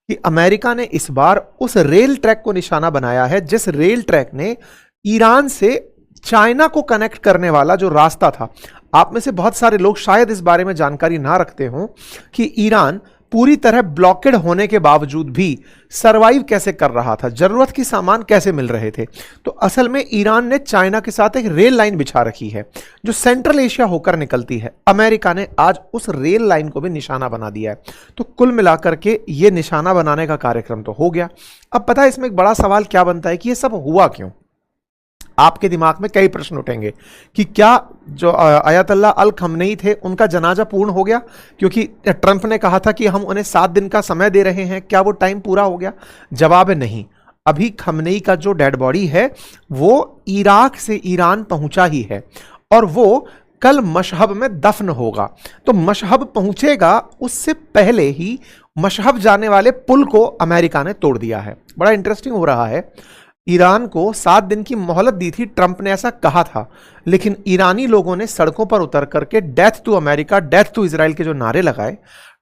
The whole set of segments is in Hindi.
कि अमेरिका ने इस बार उस रेल ट्रैक को निशाना बनाया है जिस रेल ट्रैक ने ईरान से चाइना को कनेक्ट करने वाला जो रास्ता था। आप में से बहुत सारे लोग शायद इस बारे में जानकारी ना रखते हों कि ईरान पूरी तरह ब्लॉकेड होने के बावजूद भी सरवाइव कैसे कर रहा था, जरूरत की सामान कैसे मिल रहे थे। तो असल में ईरान ने चाइना के साथ एक रेल लाइन बिछा रखी है जो सेंट्रल एशिया होकर निकलती है। अमेरिका ने आज उस रेल लाइन को भी निशाना बना दिया है। तो कुल मिलाकर के ये निशाना बनाने का कार्यक्रम तो हो गया। अब पता है इसमें एक बड़ा सवाल क्या बनता है कि ये सब हुआ क्यों। आपके दिमाग में कई प्रश्न उठेंगे कि क्या जो अयतुल्लाह अल खमनेई थे उनका जनाजा पूर्ण हो गया, क्योंकि ट्रंप ने कहा था कि हम उन्हें 7 दिन का समय दे रहे हैं, क्या वो टाइम पूरा हो गया? जवाब है नहीं। अभी खमनेई का जो डेड बॉडी है वो इराक से ईरान पहुंचा ही है और वो कल मशहब में दफन होगा। तो मशहब पहुंचेगा उससे पहले ही मशहब जाने वाले पुल को अमेरिका ने तोड़ दिया है। बड़ा इंटरेस्टिंग हो रहा है। ईरान को 7 दिन की मोहलत दी थी, ट्रंप ने ऐसा कहा था, लेकिन ईरानी लोगों ने सड़कों पर उतर करके death to America, death to Israel के जो नारे लगाए,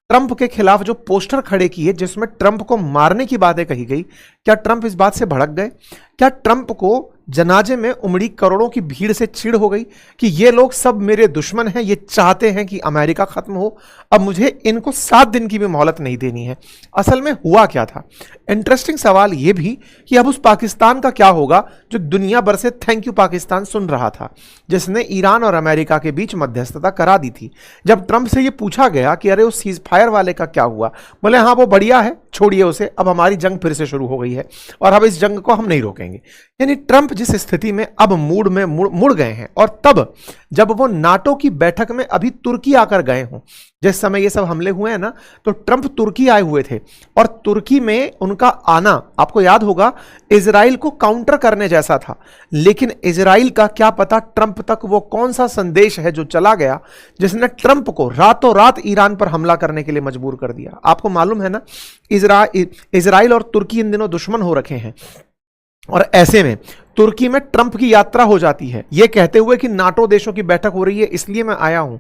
ट्रंप के खिलाफ जो पोस्टर खड़े किए जिसमें ट्रंप को मारने की बातें कही गई, क्या ट्रंप इस बात से भड़क गए? क्या ट्रंप को जनाजे में उमड़ी करोड़ों की भीड़ से चिढ़ हो गई कि ये लोग सब मेरे दुश्मन हैं, ये चाहते हैं कि अमेरिका खत्म हो, अब मुझे इनको 7 दिन की भी मोहलत नहीं देनी है? असल में हुआ क्या था? इंटरेस्टिंग सवाल ये भी कि अब उस पाकिस्तान का क्या होगा जो दुनिया भर से थैंक यू पाकिस्तान सुन रहा था, जिसने ईरान और अमेरिका के बीच मध्यस्थता करा दी थी। जब ट्रंप से ये पूछा गया कि अरे उस सीज फायर वाले का क्या हुआ, बोले हाँ वो बढ़िया है, छोड़िए उसे, अब हमारी जंग फिर से शुरू हो गई है और अब इस जंग को हम नहीं रोकेंगे। यानी ट्रंप जिस स्थिति में अब मूड में मुड़ गए हैं, और तब जब वो नाटो की बैठक में अभी तुर्की आकर गए हों, जिस समय ये सब हमले हुए हैं ना, तो ट्रंप तुर्की आए हुए थे और तुर्की में उनका आना आपको याद होगा इजराइल को काउंटर करने जैसा था। लेकिन इजराइल का क्या पता ट्रंप तक वो कौन सा संदेश है जो चला गया जिसने ट्रंप को रातों रात ईरान पर हमला करने के लिए मजबूर कर दिया। आपको मालूम है ना, इजराइल और तुर्की इन दिनों दुश्मन हो रखे हैं और ऐसे में तुर्की में ट्रंप की यात्रा हो जाती है ये कहते हुए कि नाटो देशों की बैठक हो रही है इसलिए मैं आया हूं।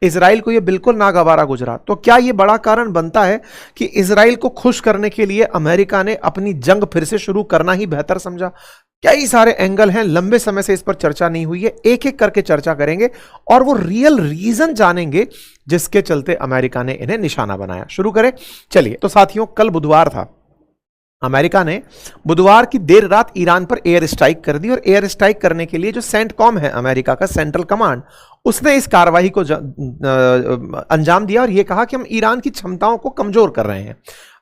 इजराइल को यह बिल्कुल नागवारा गुजरा। तो क्या यह बड़ा कारण बनता है कि इजराइल को खुश करने के लिए अमेरिका ने अपनी जंग फिर से शुरू करना ही बेहतर समझा? कई सारे एंगल हैं, लंबे समय से इस पर चर्चा नहीं हुई है, एक एक करके चर्चा करेंगे और वो रियल रीजन जानेंगे जिसके चलते अमेरिका ने इन्हें निशाना बनाया। शुरू करें, चलिए। तो साथियों, कल बुधवार था, अमेरिका ने बुधवार की देर रात ईरान पर एयर स्ट्राइक कर दी और एयर स्ट्राइक करने के लिए जो सेंटकॉम है अमेरिका का, सेंट्रल कमांड, उसने इस कार्रवाई को अंजाम दिया और यह कहा कि हम ईरान की क्षमताओं को कमजोर कर रहे हैं।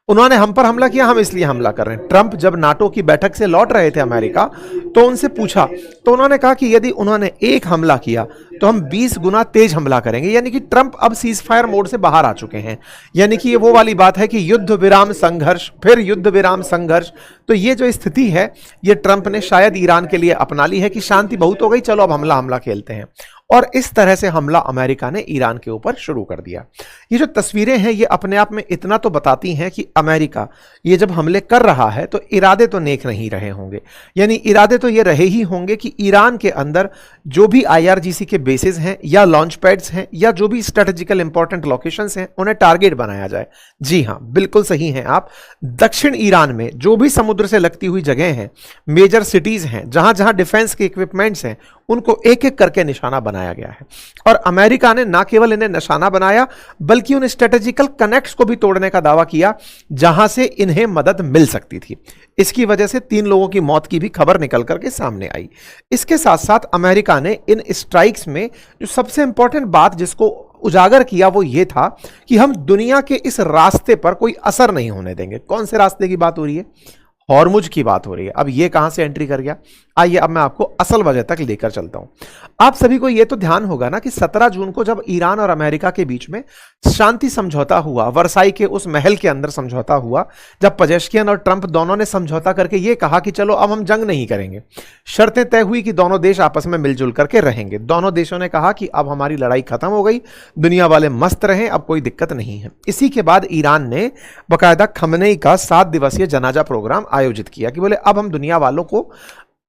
उन्होंने हम पर हमला किया, हम इसलिए हमला कर रहे हैं। ट्रंप जब नाटो की बैठक से लौट रहे थे अमेरिका, तो उनसे पूछा तो उन्होंने कहा कि यदि उन्होंने एक हमला किया तो हम 20 गुना तेज हमला करेंगे। यानी कि ट्रंप अब सीज फायर मोड से बाहर आ चुके हैं। यानी कि ये वो वाली बात है कि युद्ध विराम संघर्ष, फिर युद्ध विराम संघर्ष। तो ये जो स्थिति है ये ट्रंप ने शायद ईरान के लिए अपना ली है कि शांति बहुत हो गई, चलो अब हमला खेलते हैं। और इस तरह से हमला अमेरिका ने ईरान के ऊपर शुरू कर दिया। ये जो तस्वीरें हैं ये अपने आप में इतना तो बताती हैं कि अमेरिका ये जब हमले कर रहा है तो इरादे तो नेक नहीं रहे होंगे। यानी इरादे तो ये रहे ही होंगे कि ईरान के अंदर जो भी IRGC के बेसिस हैं या लॉन्च पैड्स हैं या जो भी स्ट्रेटेजिकल इंपॉर्टेंट लोकेशंस हैं उन्हें टारगेट बनाया जाए। जी हां, बिल्कुल सही हैं आप। दक्षिण ईरान में जो भी समुद्र से लगती हुई जगह हैं, मेजर सिटीज हैं, जहां जहां डिफेंस के इक्विपमेंट्स हैं, उनको एक एक करके निशाना बनाया गया है। और अमेरिका ने ना केवल इन्हें निशाना बनाया बल्कि उन स्ट्रेटेजिकल कनेक्ट्स को भी तोड़ने का दावा किया जहां से इन्हें मदद मिल सकती थी। इसकी वजह से 3 लोगों की मौत की भी खबर निकल करके सामने आई। इसके साथ साथ अमेरिका ने इन स्ट्राइक्स में जो सबसे इंपॉर्टेंट बात जिसको उजागर किया वो ये था कि हम दुनिया के इस रास्ते पर कोई असर नहीं होने देंगे। कौन से रास्ते की बात हो रही है? हॉर्मुज की बात हो रही है। अब ये कहां से एंट्री कर गया? आइए अब मैं आपको असल वजह तक लेकर चलता हूं। आप सभी को यह तो ध्यान होगा ना कि 17 जून को जब ईरान और अमेरिका के बीच में शांति समझौता हुआ, वर्साई के उस महल के अंदर समझौता हुआ, जब पजेश्कियन और ट्रंप दोनों ने समझौता करके यह कहा कि चलो अब हम जंग नहीं करेंगे, शर्तें तय हुई कि दोनों देश आपस में मिलजुल करके रहेंगे। दोनों देशों ने कहा कि अब हमारी लड़ाई खत्म हो गई, दुनिया वाले मस्त रहें, अब कोई दिक्कत नहीं है। इसी के बाद ईरान ने बाकायदा खमनेई का 7 दिवसीय जनाजा प्रोग्राम आयोजित किया कि बोले अब हम दुनिया वालों को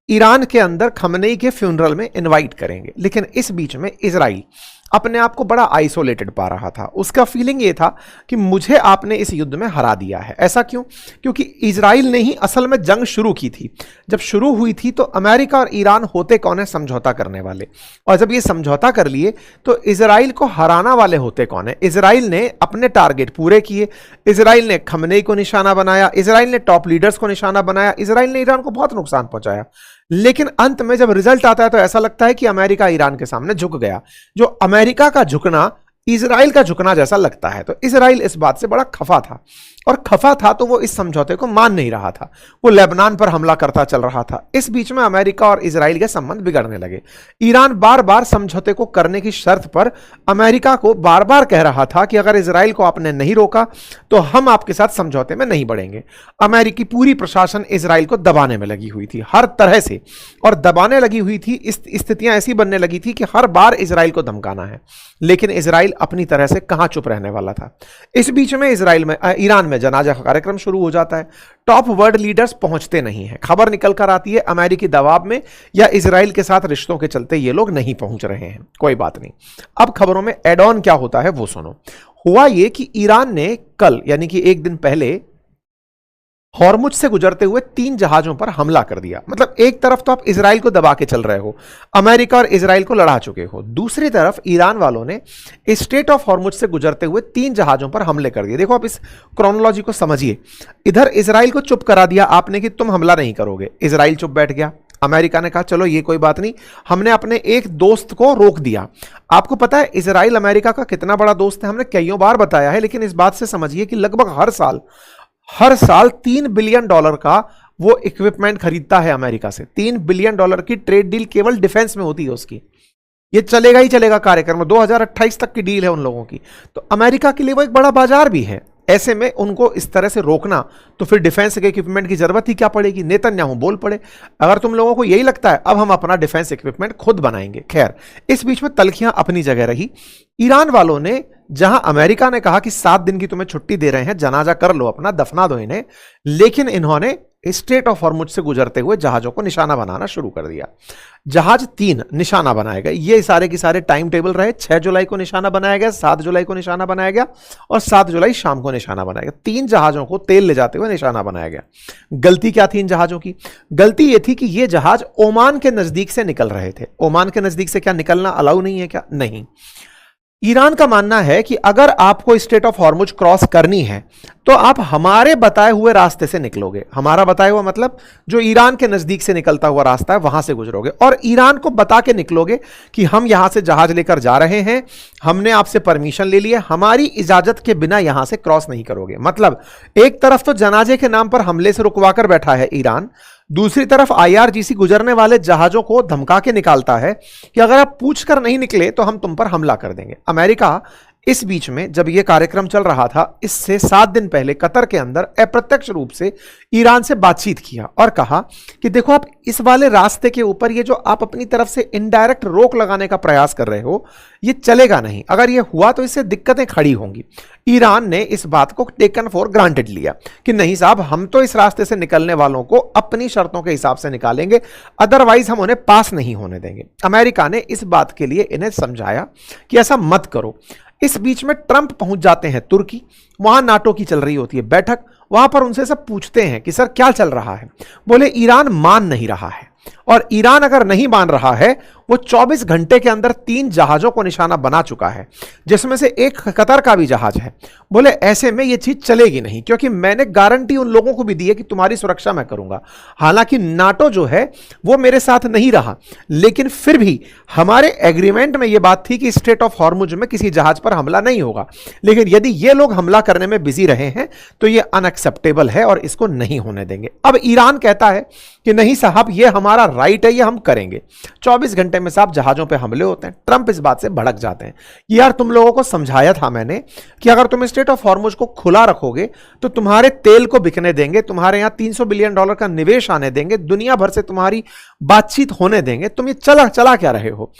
ईरान के अंदर खमनेई के फ्यूनरल में इनवाइट करेंगे। लेकिन इस बीच में इजराइल अपने आप को बड़ा आइसोलेटेड पा रहा था। उसका फीलिंग ये था कि मुझे आपने इस युद्ध में हरा दिया है। ऐसा क्यों? क्योंकि इजराइल ने ही असल में जंग शुरू की थी। जब शुरू हुई थी तो अमेरिका और ईरान होते कौन है? समझौता करने वाले। और जब ये समझौता कर लिए तो इजराइल को हराना वाले होते कौन है? इजराइल ने अपने टारगेट पूरे किए, इजराइल ने खमनेई को निशाना बनाया, इजराइल ने टॉप लीडर्स को निशाना बनाया, इजराइल ने ईरान को बहुत नुकसान पहुंचाया। लेकिन अंत में जब रिजल्ट आता है तो ऐसा लगता है कि अमेरिका ईरान के सामने झुक गया। जो अमेरिका का झुकना इजराइल का झुकना जैसा लगता है। तो इजराइल इस बात से बड़ा खफा था, और खफा था तो वो इस समझौते को मान नहीं रहा था। वो लेबनान पर हमला करता चल रहा था। इस बीच में अमेरिका और इजराइल के संबंध बिगड़ने लगे। ईरान बार बार समझौते को करने की शर्त पर अमेरिका को बार बार कह रहा था कि अगर इजराइल को आपने नहीं रोका तो हम आपके साथ समझौते में नहीं बढ़ेंगे। अमेरिकी पूरी प्रशासन इजराइल को दबाने में लगी हुई थी हर तरह से, और दबाने लगी हुई थी। स्थितियां ऐसी बनने लगी थी कि हर बार इजराइल को धमकाना है। लेकिन इजराइल अपनी तरह से कहां चुप रहने वाला था। इस बीच में ईरान में जनाजा का कार्यक्रम शुरू हो जाता है। टॉप वर्ल्ड लीडर्स पहुंचते नहीं हैं। खबर निकल कर आती है अमेरिकी दबाव में या इजराइल के साथ रिश्तों के चलते ये लोग नहीं पहुंच रहे हैं। कोई बात नहीं, अब खबरों में एड ऑन क्या होता है वो सुनो। हुआ ये कि ईरान ने कल यानी कि एक दिन पहले हॉर्मुज से गुजरते हुए 3 जहाजों पर हमला कर दिया। मतलब एक तरफ तो आप इजराइल को दबा के चल रहे हो, अमेरिका और इजराइल को लड़ा चुके हो, दूसरी तरफ ईरान वालों ने स्ट्रेट ऑफ हॉर्मुज से गुजरते हुए 3 जहाजों पर हमले कर दिए। देखो आप इस क्रोनोलॉजी को समझिए। इधर इजराइल को चुप करा दिया आपने कि तुम हमला नहीं करोगे, इजराइल चुप बैठ गया। अमेरिका ने कहा चलो ये कोई बात नहीं, हमने अपने एक दोस्त को रोक दिया। आपको पता है इजराइल अमेरिका का कितना बड़ा दोस्त है, हमने कईयों बार बताया है। लेकिन इस बात से समझिए कि लगभग हर साल $3 बिलियन का वो इक्विपमेंट खरीदता है अमेरिका से। $3 बिलियन की ट्रेड डील केवल डिफेंस में होती है उसकी। ये चलेगा ही चलेगा कार्यक्रम, 2028 तक की डील है उन लोगों की। तो अमेरिका के लिए वो एक बड़ा बाजार भी है। ऐसे में उनको इस तरह से रोकना तो फिर डिफेंस के इक्विपमेंट की जरूरत ही क्या पड़ेगी। नेतन्याहू बोल पड़े, अगर तुम लोगों को यही लगता है अब हम अपना डिफेंस इक्विपमेंट खुद बनाएंगे। खैर, इस बीच में तलखियां अपनी जगह रही। ईरान वालों ने, जहां अमेरिका ने कहा कि 7 दिन की तुम्हें छुट्टी दे रहे हैं, जनाजा कर लो अपना, दफना दो इन्हें, लेकिन इन्होंने स्ट्रेट ऑफ हॉर्मुज से गुजरते हुए जहाजों को निशाना बनाना शुरू कर दिया। जहाज 3 निशाना बनाए गए। ये सारे के सारे टाइम टेबल रहे। 6 जुलाई को निशाना बनाया गया, 7 जुलाई को निशाना बनाया गया और 7 जुलाई शाम को निशाना बनाया गया। 3 जहाजों को तेल ले जाते हुए निशाना बनाया गया। गलती क्या थी इन जहाजों की? गलती ये थी कि ये जहाज ओमान के नजदीक से निकल रहे थे। ओमान के नजदीक से क्या निकलना अलाउ नहीं है क्या? नहीं। ईरान का मानना है कि अगर आपको स्ट्रेट ऑफ हॉर्मुज क्रॉस करनी है तो आप हमारे बताए हुए रास्ते से निकलोगे। हमारा बताया हुआ मतलब जो ईरान के नजदीक से निकलता हुआ रास्ता है वहां से गुजरोगे, और ईरान को बता के निकलोगे कि हम यहां से जहाज लेकर जा रहे हैं, हमने आपसे परमिशन ले ली है, हमारी इजाजत के बिना यहां से क्रॉस नहीं करोगे। मतलब एक तरफ तो जनाजे के नाम पर हमले से रुकवा कर बैठा है ईरान, दूसरी तरफ IRGC गुजरने वाले जहाजों को धमका के निकालता है कि अगर आप पूछ कर नहीं निकले तो हम तुम पर हमला कर देंगे। अमेरिका इस बीच में जब यह कार्यक्रम चल रहा था, इससे 7 दिन पहले कतर के अंदर अप्रत्यक्ष रूप से ईरान से बातचीत किया और कहा कि देखो आप इस वाले रास्ते के ऊपर ये जो आप अपनी तरफ से इनडायरेक्ट रोक लगाने का प्रयास कर रहे हो ये चलेगा नहीं। अगर ये हुआ तो इससे दिक्कतें खड़ी होंगी। ईरान ने इस बात को टेकन फॉर ग्रांटेड लिया कि नहीं साहब, हम तो इस रास्ते से निकलने वालों को अपनी शर्तों के हिसाब से निकालेंगे, अदरवाइज हम उन्हें पास नहीं होने देंगे। अमेरिका ने इस बात के लिए इन्हें समझाया कि ऐसा मत करो। इस बीच में ट्रंप पहुंच जाते हैं तुर्की, वहां नाटो की चल रही होती है बैठक। वहां पर उनसे सब पूछते हैं कि सर क्या चल रहा है। बोले ईरान मान नहीं रहा है, और ईरान अगर नहीं मान रहा है वो 24 घंटे के अंदर 3 जहाजों को निशाना बना चुका है, जिसमें से एक कतर का भी जहाज है। बोले ऐसे में ये चीज चलेगी नहीं, क्योंकि मैंने गारंटी उन लोगों को भी दी है कि तुम्हारी सुरक्षा मैं करूंगा। हालांकि नाटो जो है वो मेरे साथ नहीं रहा, लेकिन फिर भी हमारे एग्रीमेंट में यह बात थी कि स्ट्रेट ऑफ हॉर्मुज में किसी जहाज पर हमला नहीं होगा। लेकिन यदि ये लोग हमला करने में बिजी रहे हैं तो ये अनएक्सेप्टेबल है और इसको नहीं होने देंगे। अब ईरान कहता है कि नहीं साहब, ये हमारा राइट है, ये हम करेंगे। 24 घंटे में साहब जहाजों पे हमले होते हैं। ट्रंप इस बात से भड़क जाते हैं। यार तुम लोगों को समझाया था मैंने कि अगर तुम स्ट्रेट ऑफ हॉर्मुज को खुला रखोगे तो तुम्हारे तेल को बिकने देंगे, तुम्हारे यहां $300 बिलियन का निवेश आने देंगे, दुनिया भर से तुम्हारी बातचीत होने देंगे, तुम ये चला क्या रहे हो।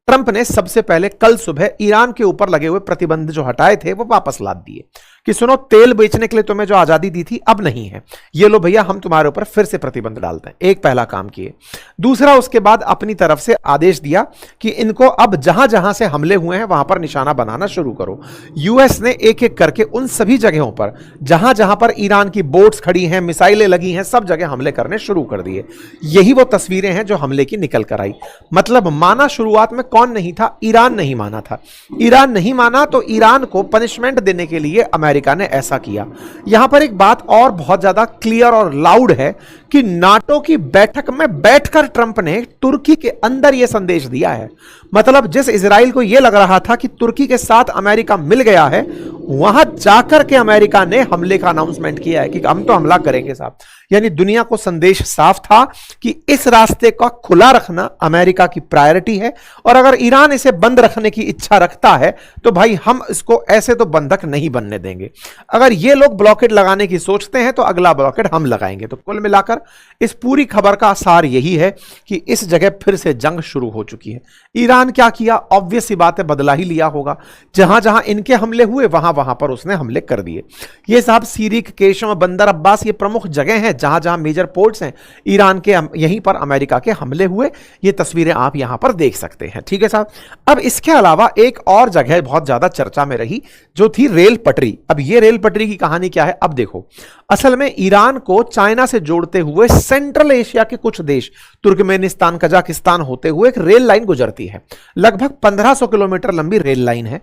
ट्रंप ने सबसे पहले कल सुबह ईरान के ऊपर लगे हुए प्रतिबंध जो हटाए थे वो वापस लाद दिए। कि सुनो, तेल बेचने के लिए तुम्हें जो आजादी दी थी अब नहीं है, ये लो भैया हम तुम्हारे ऊपर फिर से प्रतिबंध डालते हैं। एक पहला काम किए। दूसरा, उसके बाद अपनी तरफ से आदेश दिया कि इनको अब जहां जहां से हमले हुए हैं वहां पर निशाना बनाना शुरू करो। यूएस ने एक एक करके उन सभी जगहों पर जहां जहां पर ईरान की बोट्स खड़ी हैं, मिसाइलें लगी हैं, सब जगह हमले करने शुरू कर दिए। यही वो तस्वीरें हैं जो हमले की निकल कर आई। मतलब माना शुरुआत में कौन नहीं था? ईरान नहीं माना था। ईरान नहीं माना तो ईरान को पनिशमेंट देने के लिए अमेरिका ने ऐसा किया। यहां पर एक बात और बहुत ज्यादा क्लियर और लाउड है कि नाटो की बैठक में बैठकर ट्रंप ने तुर्की के अंदर यह संदेश दिया है। मतलब जिस इजराइल को यह लग रहा था कि तुर्की के साथ अमेरिका मिल गया है, वहां जाकर के अमेरिका ने हमले का अनाउंसमेंट किया है कि हम तो हमला करेंगे साहब। यानी दुनिया को संदेश साफ था कि इस रास्ते का खुला रखना अमेरिका की प्रायोरिटी है, और अगर ईरान इसे बंद रखने की इच्छा रखता है तो भाई हम इसको ऐसे तो बंधक नहीं बनने देंगे। अगर ये लोग ब्लॉकेड लगाने की सोचते हैं तो अगला ब्लॉकेड हम लगाएंगे। तो कुल मिलाकर इस पूरी खबर का सार यही है कि इस जगह फिर से जंग शुरू हो चुकी है। ईरान क्या किया? ऑब्वियस सी बात है, बदला ही लिया होगा। जहां जहां इनके हमले हुए वहां वहां पर उसने हमले कर दिए। ये साहब सीरिक, केशम, बंदर अब्बास ये प्रमुख जगह हैं जहां जहां मेजर पोर्ट्स हैं ईरान के, यहीं पर अमेरिका के हमले हुए। ये तस्वीरें आप यहां पर देख सकते हैं। ठीक है साहब। अब इसके अलावा एक और जगह बहुत ज्यादा चर्चा में रही जो थी रेल पटरी। अब ये रेल पटरी की कहानी क्या है? अब देखो, असल में ईरान को चाइना से जोड़ते हुए सेंट्रल एशिया के कुछ देश, तुर्कमेनिस्तान, कजाकिस्तान होते हुए एक रेल लाइन गुजरती है। लगभग 1500 किलोमीटर लंबी रेल लाइन है।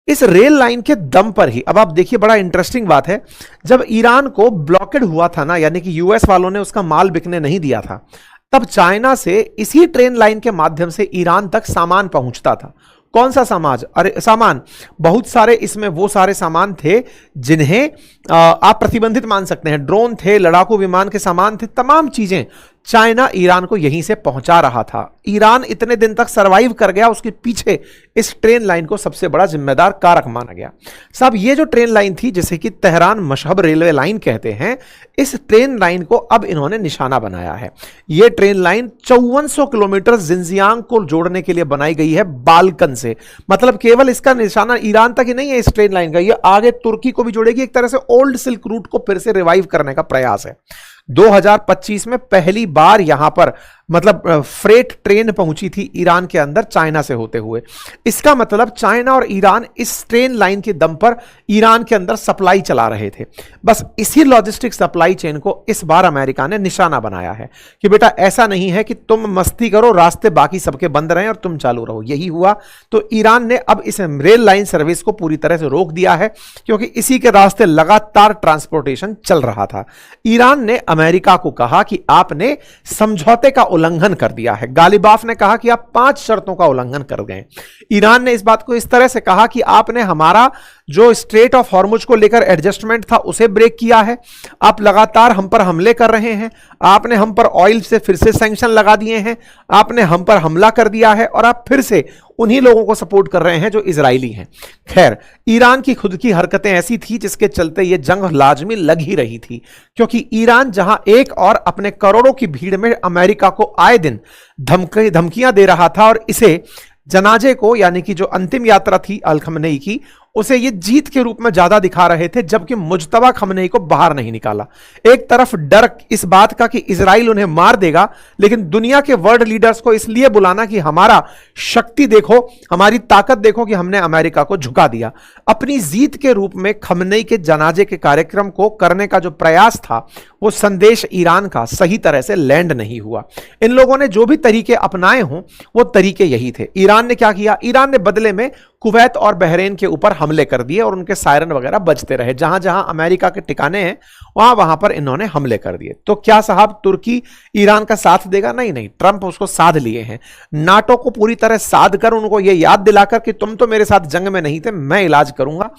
इस रेल लाइन के दम पर ही, अब आप देखिए बड़ा इंटरेस्टिंग बात है, जब ईरान को ब्लॉकेड हुआ था ना, यानी कि यूएस वालों ने उसका माल बिकने नहीं दिया था, तब चाइना से इसी ट्रेन लाइन के माध्यम से ईरान तक सामान पहुंचता था। कौन सा सामान? बहुत सारे, इसमें वो सारे सामान थे जिन्हें आप प्रतिबंधित मान सकते हैं। ड्रोन थे, लड़ाकू विमान के सामान थे, तमाम चीजें चाइना ईरान को यहीं से पहुंचा रहा था। ईरान इतने दिन तक सरवाइव कर गया, उसके पीछे इस ट्रेन लाइन को सबसे बड़ा जिम्मेदार कारक माना गया। साहब ये जो ट्रेन लाइन थी, जिसे कि तेहरान मशहब रेलवे लाइन कहते हैं, इस ट्रेन लाइन को अब इन्होंने निशाना बनाया है। यह ट्रेन लाइन 5400 किलोमीटर जिंजियांग को जोड़ने के लिए बनाई गई है बाल्कन से। मतलब केवल इसका निशाना ईरान तक ही नहीं है इस ट्रेन लाइन का, यह आगे तुर्की को भी जोड़ेगी। एक तरह से ओल्ड सिल्क रूट को फिर से रिवाइव करने का प्रयास है। 2025 में पहली बार यहां पर मतलब फ्रेट ट्रेन पहुंची थी ईरान के अंदर चाइना से होते हुए। इसका मतलब चाइना और ईरान इस ट्रेन लाइन के दम पर ईरान के अंदर सप्लाई चला रहे थे। बस इसी लॉजिस्टिक सप्लाई चेन को इस बार अमेरिका ने निशाना बनाया है कि बेटा ऐसा नहीं है कि तुम मस्ती करो, रास्ते बाकी सबके बंद रहे और तुम चालू रहो। यही हुआ तो ईरान ने अब इस रेल लाइन सर्विस को पूरी तरह से रोक दिया है, क्योंकि इसी के रास्ते लगातार ट्रांसपोर्टेशन चल रहा था। ईरान ने अमेरिका को कहा कि आपने समझौते का उल्लंघन कर दिया है। गालिबाफ ने कहा कि आप 5 शर्तों का उल्लंघन कर गए। ईरान ने इस बात को इस तरह से कहा कि आपने हमारा जो स्ट्रेट ऑफ हॉर्मुज को लेकर एडजस्टमेंट था उसे ब्रेक किया है, आप लगातार हम पर हमले कर रहे हैं, आपने हम पर ऑयल से फिर से सैंक्शन लगा दिए हैं, आपने हम पर हमला कर दिया है, और आप फिर से उन्हीं लोगों को सपोर्ट कर रहे हैं जो इजरायली हैं। खैर, ईरान की खुद की हरकतें ऐसी थी जिसके चलते यह जंग लाजमी लग ही रही थी, क्योंकि ईरान जहां एक और अपने करोड़ों की भीड़ में अमेरिका को आए दिन धमकियां दे रहा था, और इसे जनाजे को, यानी कि जो अंतिम यात्रा थी अल खमनेई की, उसे ये जीत के रूप में ज्यादा दिखा रहे थे, जबकि मुज्तबा खमनेई को बाहर नहीं निकाला। एक तरफ डर इस बात का कि इजराइल उन्हें मार देगा, लेकिन दुनिया के वर्ल्ड लीडर्स को इसलिए बुलाना कि हमारा शक्ति देखो, हमारी ताकत देखो कि हमने अमेरिका को झुका दिया। अपनी जीत के रूप में खमनेई के जनाजे के कार्यक्रम को करने का जो प्रयास था, वो संदेश ईरान का सही तरह से लैंड नहीं हुआ। इन लोगों ने जो भी तरीके अपनाए हों वो तरीके यही थे। ईरान ने क्या किया? ईरान ने बदले में कुवैत और बहरीन के ऊपर हमले कर दिए और उनके सायरन वगैरह बजते रहे। जहां जहां अमेरिका के ठिकाने हैं वहां वहां पर इन्होंने हमले कर दिए। तो क्या साहब तुर्की ईरान का साथ देगा? नहीं नहीं, ट्रंप उसको साध लिए हैं। नाटो को पूरी तरह साध कर उनको यह याद दिलाकर कि तुम तो मेरे साथ जंग में नहीं थे, मैं इलाज करूंगा।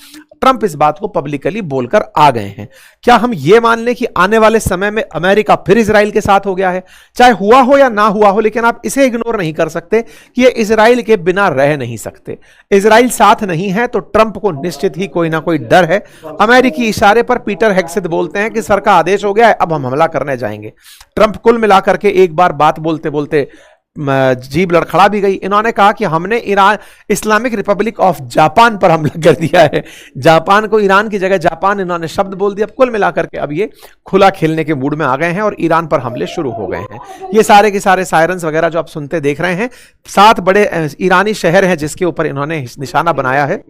ट्रंप इस बात को पब्लिकली बोलकर आ गए हैं। क्या हम यह मान लें कि आने वाले समय में अमेरिका फिर इजराइल के साथ हो गया है? चाहे हुआ हो या ना हुआ हो, लेकिन आप इसे इग्नोर नहीं कर सकते कि ये इजराइल के बिना रह नहीं सकते। इजराइल साथ नहीं है तो ट्रंप को निश्चित ही कोई ना कोई डर है। अमेरिकी इशारे पर पीटर हेग्सेथ बोलते हैं कि सर का आदेश हो गया है, अब हम हमला करने जाएंगे। ट्रंप कुल मिलाकर के एक बार बात बोलते बोलते जीभ लड़खड़ा भी गई। इन्होंने कहा कि हमने Iran Islamic Republic of Japan पर हमला कर दिया है। जापान को ईरान की जगह जापान इन्होंने शब्द बोल दिया। कुल मिलाकर के अब ये खुला खेलने के मूड में आ गए हैं और ईरान पर हमले शुरू हो गए हैं। ये सारे के सारे सायरन्स वगैरह जो आप सुनते देख रहे हैं, 7 बड़े ईरानी शहर हैं जिसके ऊपर इन्होंने निशाना बनाया है।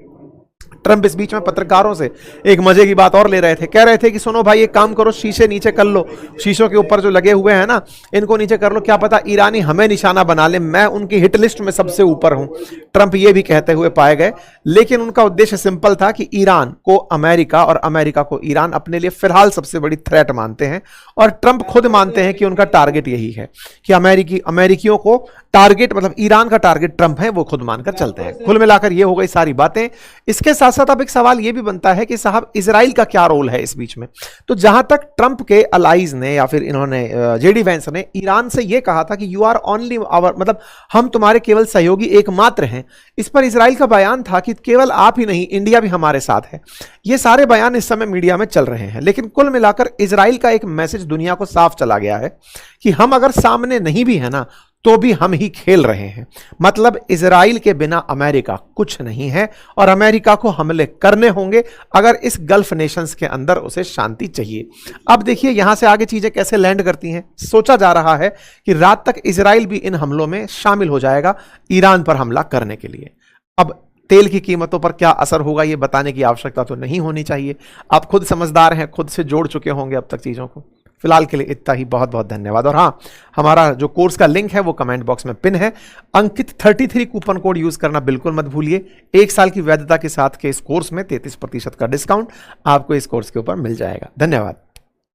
ट्रंप इस बीच में पत्रकारों से एक मजे की बात और ले रहे थे, कह रहे थे कि सुनो भाई एक काम करो, शीशे नीचे कर लो, शीशों के ऊपर जो लगे हुए हैं ना इनको नीचे कर लो, क्या पता ईरानी हमें निशाना बना ले, मैं उनकी हिट लिस्ट में सबसे ऊपर हूं। ट्रंप ये भी कहते हुए पाए गए, लेकिन उनका उद्देश्य सिंपल था कि ईरान को अमेरिका और अमेरिका को ईरान अपने लिए फिलहाल सबसे बड़ी थ्रेट मानते हैं और ट्रंप खुद मानते हैं कि उनका टारगेट यही है कि अमेरिकियों को टारगेट, मतलब ईरान का टारगेट ट्रंप है, वो खुद मानकर चलते हैं। कुल मिलाकर ये हो गई सारी बातें। इसके साथ साथ अब एक सवाल ये भी बनता है कि साहब इजराइल का क्या रोल है इस बीच में। तो जहां तक ट्रंप के अलाइज ने या फिर इन्होंने जेडी वेंस ने ईरान से यह कहा था कि यू आर ओनली आवर, मतलब हम तुम्हारे केवल सहयोगी एकमात्र हैं, इस पर इजराइल का बयान था कि केवल आप ही नहीं, इंडिया भी हमारे साथ है। ये सारे बयान इस समय मीडिया में चल रहे हैं, लेकिन कुल मिलाकर इजराइल का एक मैसेज दुनिया को साफ चला गया है कि हम अगर सामने नहीं भी है ना तो भी हम ही खेल रहे हैं। मतलब इजराइल के बिना अमेरिका कुछ नहीं है और अमेरिका को हमले करने होंगे अगर इस गल्फ नेशंस के अंदर उसे शांति चाहिए। अब देखिए यहां से आगे चीजें कैसे लैंड करती हैं। सोचा जा रहा है कि रात तक इजराइल भी इन हमलों में शामिल हो जाएगा ईरान पर हमला करने के लिए। अब तेल की कीमतों पर क्या असर होगा ये बताने की आवश्यकता तो नहीं होनी चाहिए, आप खुद समझदार हैं, खुद से जोड़ चुके होंगे अब तक चीजों को। फिलहाल के लिए इतना ही, बहुत बहुत धन्यवाद। और हाँ, हमारा जो कोर्स का लिंक है वो कमेंट बॉक्स में पिन है। अंकित 33 कूपन कोड यूज करना बिल्कुल मत भूलिए। 1 साल की वैधता के साथ के इस कोर्स में 33% का डिस्काउंट आपको इस कोर्स के ऊपर मिल जाएगा। धन्यवाद।